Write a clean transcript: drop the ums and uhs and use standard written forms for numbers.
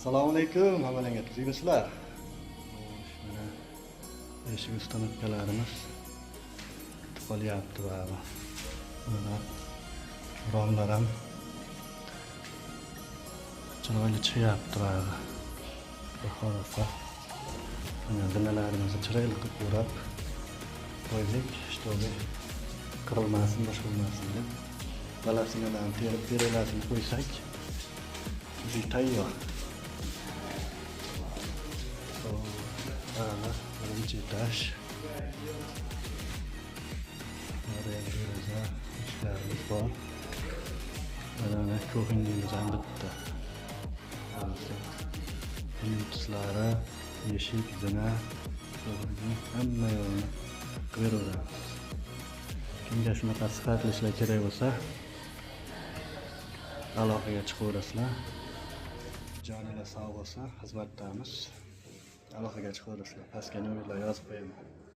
Assalomu alaykum hammalarga, tuzuymizlar? Xo'sh, mana eshik ustanobkalarimiz qolyapti va mana romlar ham chiroyli chiqyapti va xohlasa mana binalarimizni chiroyli qilib o'rab qo'ydik, чтобы qirilmasin, boshqa bo'lmasin deb balasinalarni terib deralasini qo'ysak uy tayyor. Mana birinchi etaj. Deraza, eshiklarimiz bor. Mana kuxnyamiz ham bitta. Plyuslari, eshik, zina, hamma yo'lni qilib beramiz. Kimga shunaqa sifatli ishlar kerak bo'lsa, aloqaga chiqaverasizlar. Joningiz sog' bo'lsa, xizmatdamiz. Aloqaga chiqaverasizlar. Pastga nomerlar yozib qo'yaman.